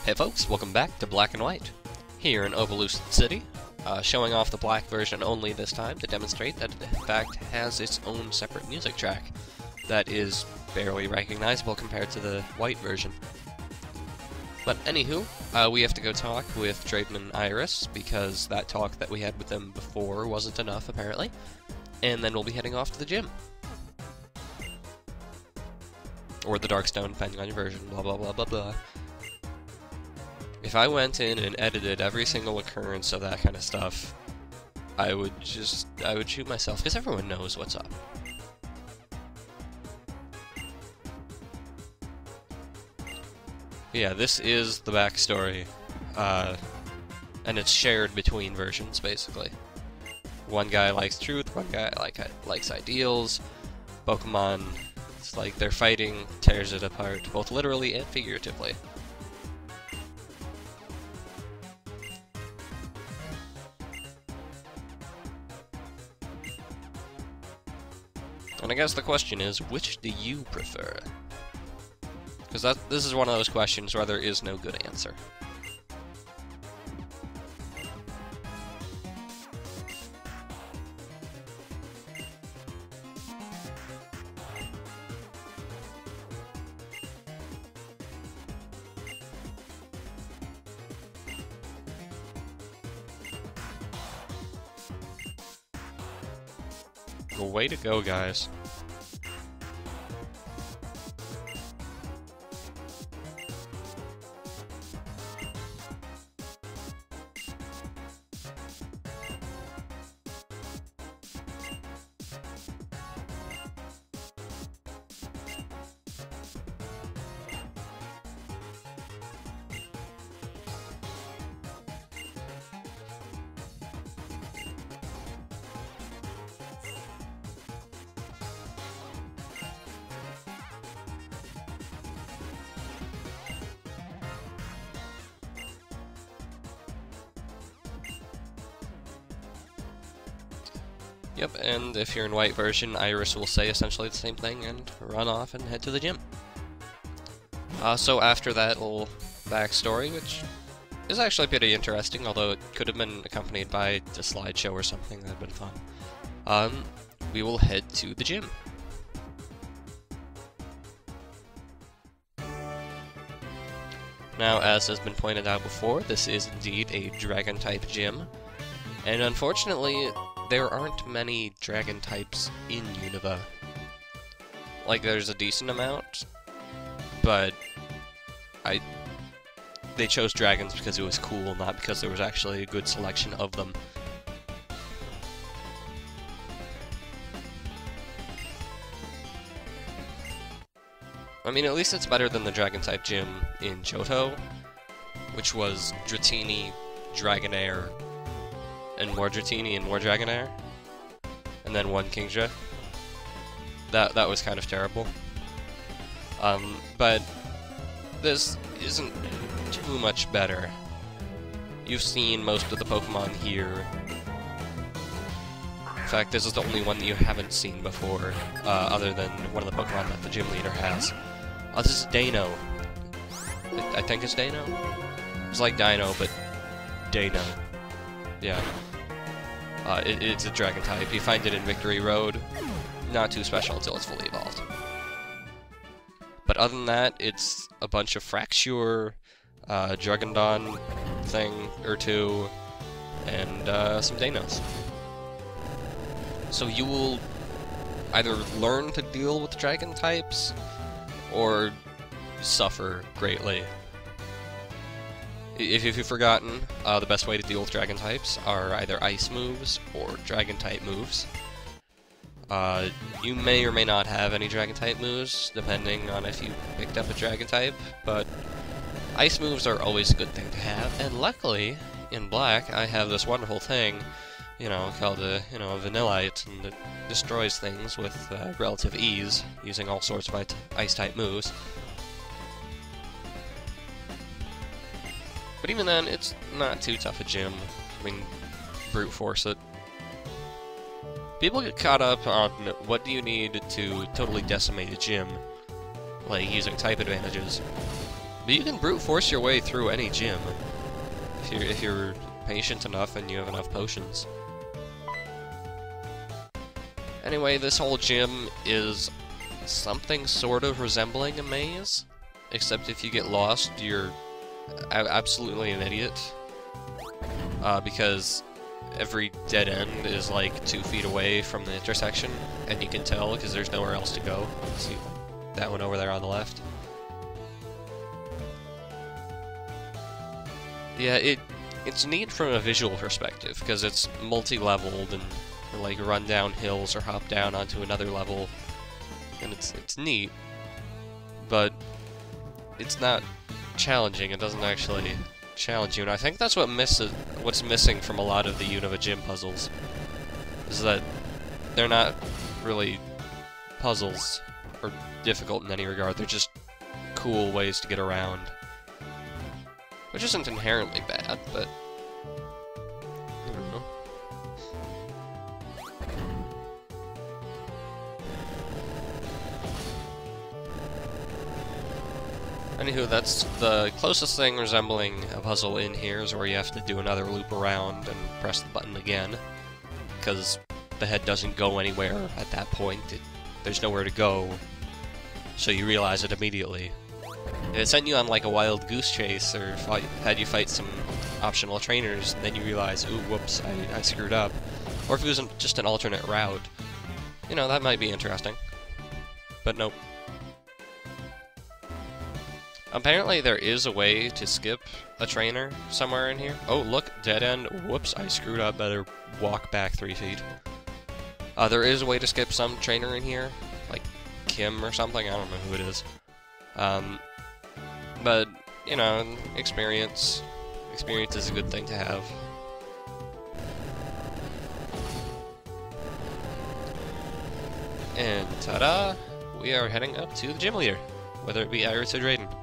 Hey folks, welcome back to Black and White. Here in Opelucid City, showing off the black version only this time to demonstrate that it in fact has its own separate music track that is barely recognizable compared to the white version. But anywho, we have to go talk with Drayden and Iris because that talk that we had with them before wasn't enough apparently, and then we'll be heading off to the gym. Or the Darkstone, depending on your version, blah blah blah blah blah. If I went in and edited every single occurrence of that kind of stuff, I would shoot myself, because everyone knows what's up. Yeah, this is the backstory, and it's shared between versions, basically. One guy likes truth, one guy likes ideals. Pokémon, it's like they're fighting, tears it apart, both literally and figuratively. And I guess the question is, which do you prefer? Because this is one of those questions where there is no good answer. Well, way to go, guys. Yep, and if you're in white version, Iris will say essentially the same thing and run off and head to the gym. So after that little backstory, which is actually pretty interesting, although it could have been accompanied by a slideshow or something, that'd been fun, we will head to the gym. Now, as has been pointed out before, this is indeed a Dragon-type gym, and unfortunately, there aren't many dragon types in Unova. Like, there's a decent amount, but they chose dragons because it was cool, not because there was actually a good selection of them. I mean, at least it's better than the dragon-type gym in Johto, which was Dratini, Dragonair, and more Dratini and more Dragonair, and then one Kingdra. That was kind of terrible. But this isn't too much better. You've seen most of the Pokemon here. In fact, this is the only one that you haven't seen before, other than one of the Pokemon that the gym leader has. This is Dano. I think it's Dano? It's like Dino, but Dano. Yeah. It's a dragon type. You find it in Victory Road. Not too special until it's fully evolved. But other than that, it's a bunch of Fracture, Dragondon thing or two, and some Danos. So you will either learn to deal with dragon types, or suffer greatly. If you've forgotten, the best way to deal with dragon types are either ice moves or dragon type moves. You may or may not have any dragon type moves, depending on if you picked up a dragon type, but ice moves are always a good thing to have, and luckily, in Black, I have this wonderful thing, called a Vanillite, and it destroys things with relative ease, using all sorts of ice type moves. But even then, it's not too tough a gym. I mean, brute force it. People get caught up on what do you need to totally decimate a gym, like using type advantages. But you can brute force your way through any gym if you're patient enough and you have enough potions. Anyway, this whole gym is something sort of resembling a maze, except if you get lost, you're absolutely an idiot. Because every dead end is like 2 feet away from the intersection, and you can tell because there's nowhere else to go. See that one over there on the left? Yeah, it's neat from a visual perspective, because it's multi-leveled and like run down hills or hop down onto another level, and it's neat, but it's not challenging. It doesn't actually challenge you, and I think that's what's missing from a lot of the Unova gym puzzles, is that they're not really puzzles or difficult in any regard. They're just cool ways to get around, which isn't inherently bad, but I don't know. Anywho, that's the closest thing resembling a puzzle in here, is where you have to do another loop around and press the button again, because the head doesn't go anywhere at that point. There's nowhere to go, so you realize it immediately. If it sent you on like a wild goose chase, or had you fight some optional trainers, and then you realize, ooh, whoops, I screwed up. Or if it was just an alternate route, you know, that might be interesting. But nope. Apparently there is a way to skip a trainer somewhere in here. Oh, look, dead end. Whoops, I screwed up. Better walk back 3 feet. There is a way to skip some trainer in here, like Kim or something. I don't know who it is. But, you know, experience is a good thing to have. And ta-da! We are heading up to the gym leader, whether it be Iris or Drayden.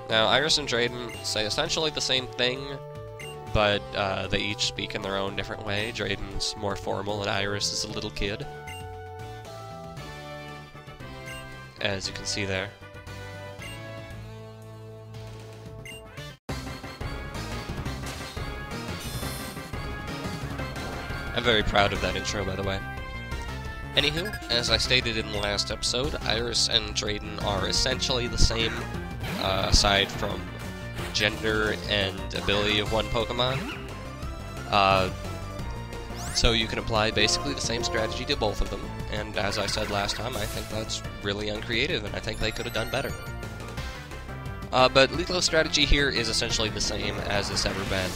Now, Iris and Drayden say essentially the same thing, but they each speak in their own different way. Drayden's more formal, and Iris is a little kid, as you can see there. I'm very proud of that intro, by the way. Anywho, as I stated in the last episode, Iris and Drayden are essentially the same, aside from gender and ability of one Pokemon. So you can apply basically the same strategy to both of them, and as I said last time, I think that's really uncreative, and I think they could have done better. But Lilo's strategy here is essentially the same as it's ever been.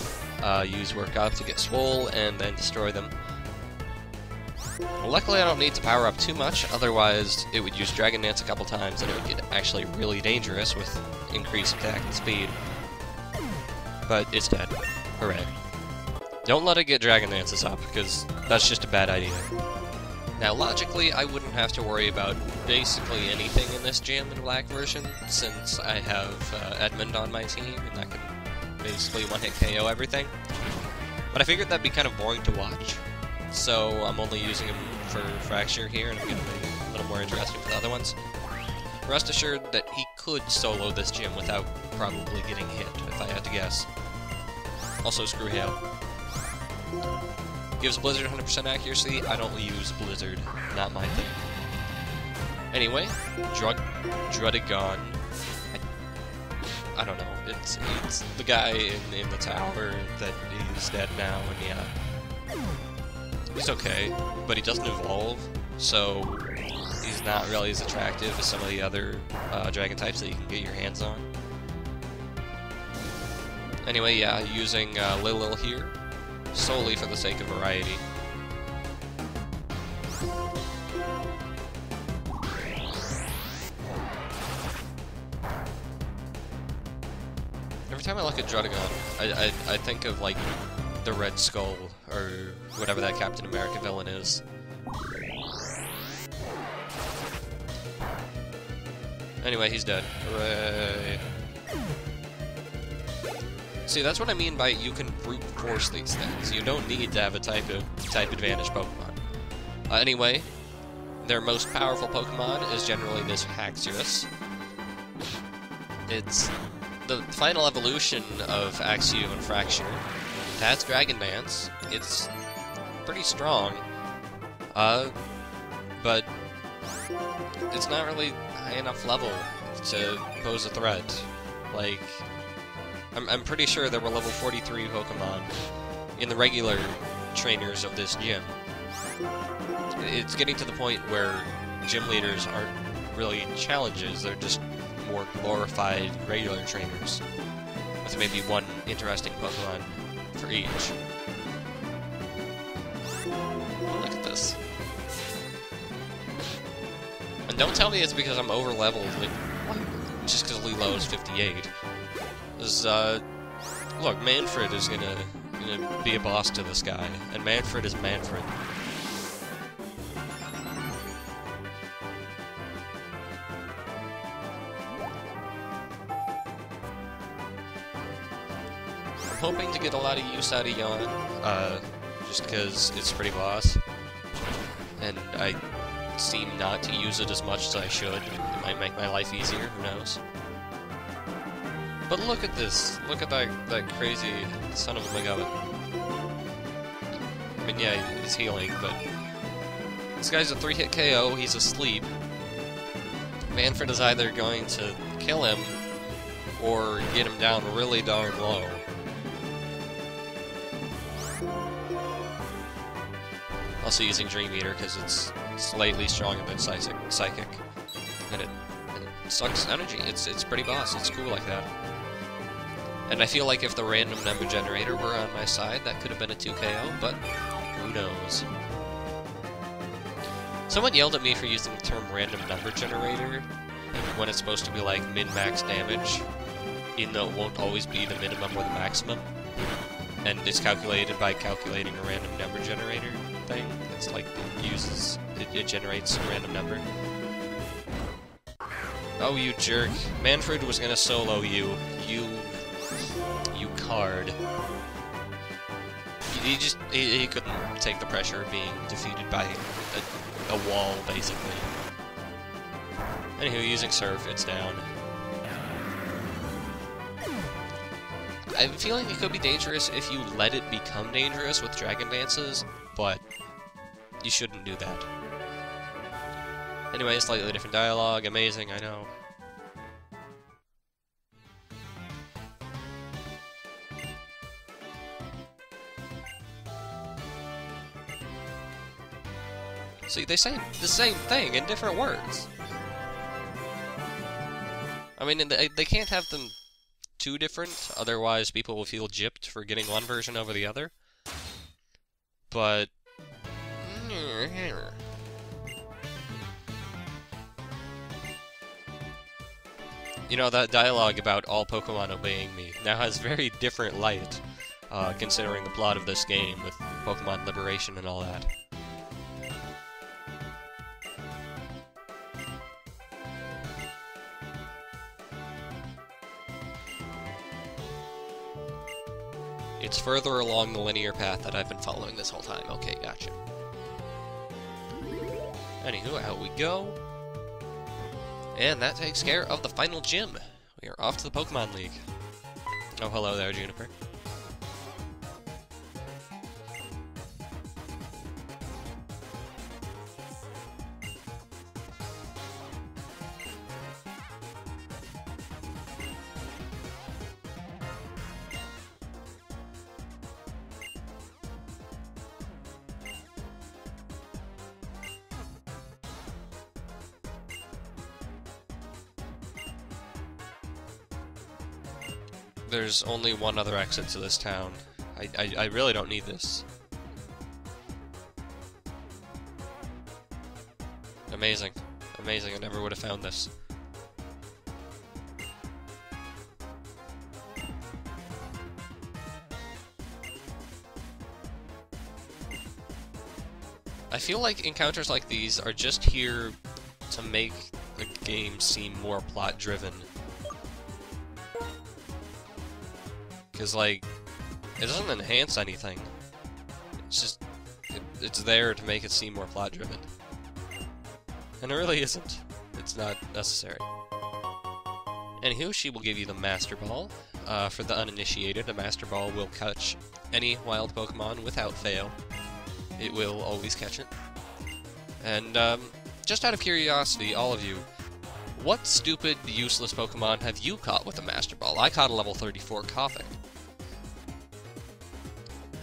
Use Work Up to get swole, and then destroy them. Luckily I don't need to power up too much, otherwise it would use Dragon Dance a couple times, and it would get actually really dangerous with increased attack and speed. But it's dead. Hooray. Don't let it get Dragon Dances up, because that's just a bad idea. Now, logically, I wouldn't have to worry about basically anything in this gym in Black version, since I have Edmund on my team, and I can basically one-hit KO everything. But I figured that'd be kind of boring to watch, so I'm only using him for Fracture here, and I'm going to make it a little more interesting for the other ones. Rest assured that he could solo this gym without probably getting hit, if I had to guess. Also, screw Hail. Gives Blizzard 100% accuracy. I don't use Blizzard. Not my thing. Anyway, Drudigon. I don't know. It's the guy in the tower that is dead now, and yeah. He's okay, but he doesn't evolve, so he's not really as attractive as some of the other dragon types that you can get your hands on. Anyway, yeah, using Lil here, solely for the sake of variety. Every time I look at Drudigon, I think of, like, the Red Skull, or whatever that Captain America villain is. Anyway, he's dead. Hooray. See, that's what I mean by you can brute force these things. You don't need to have a type advantage Pokemon. Anyway, their most powerful Pokemon is generally this Haxorus. It's the final evolution of Axew and Fracture. It has Dragon Dance. It's pretty strong, but it's not really high enough level to pose a threat. Like, I'm pretty sure there were level 43 Pokemon in the regular trainers of this gym. It's getting to the point where gym leaders aren't really challenges, they're just more glorified regular trainers, with maybe one interesting Pokemon for each. Oh, look at this. And don't tell me it's because I'm over-leveled, like, just because Lilo is 58. This, look, Manfred is gonna be a boss to this guy, and Manfred is Manfred. I'm hoping to get a lot of use out of Yawn, just because it's pretty boss, and I seem not to use it as much as I should. It might make my life easier, who knows. But look at this, look at that crazy son of a McGubbin. I mean, yeah, he's healing, but this guy's a 3-hit KO, he's asleep. Manfred is either going to kill him, or get him down really darn low. Also using Dream Eater because it's slightly stronger than Psychic, and it sucks energy. It's pretty boss. It's cool like that. And I feel like if the random number generator were on my side, that could have been a 2KO, but who knows? Someone yelled at me for using the term random number generator when it's supposed to be like min-max damage, even though it won't always be the minimum or the maximum, and it's calculated by calculating a random number generator thing. It's like it generates a random number. Oh, you jerk. Manfred was gonna solo you. You card. He couldn't take the pressure of being defeated by a wall, basically. Anywho, using Surf, it's down. I'm feeling it could be dangerous if you let it become dangerous with Dragon Dances, but you shouldn't do that. Anyway, slightly different dialogue. Amazing, I know. See, they say the same thing in different words. I mean, they can't have them too different, otherwise people will feel gypped for getting one version over the other. But you know, that dialogue about all Pokemon obeying me now has very different light, considering the plot of this game with Pokemon liberation and all that. It's further along the linear path that I've been following this whole time. Okay, gotcha. Anywho, out we go. And that takes care of the final gym. We are off to the Pokemon League. Oh, hello there, Juniper. There's only one other exit to this town. I really don't need this. Amazing. Amazing, I never would have found this. I feel like encounters like these are just here to make the game seem more plot-driven. Because, like, it doesn't enhance anything. It's just, it's there to make it seem more plot-driven. And it really isn't. It's not necessary. Anywho, she will give you the Master Ball. For the uninitiated, a Master Ball will catch any wild Pokemon without fail. It will always catch it. And, just out of curiosity, all of you, what stupid, useless Pokemon have you caught with a Master Ball? I caught a level 34 Koffing.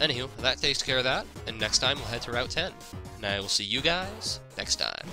Anywho, that takes care of that, and next time we'll head to Route 10. And I will see you guys next time.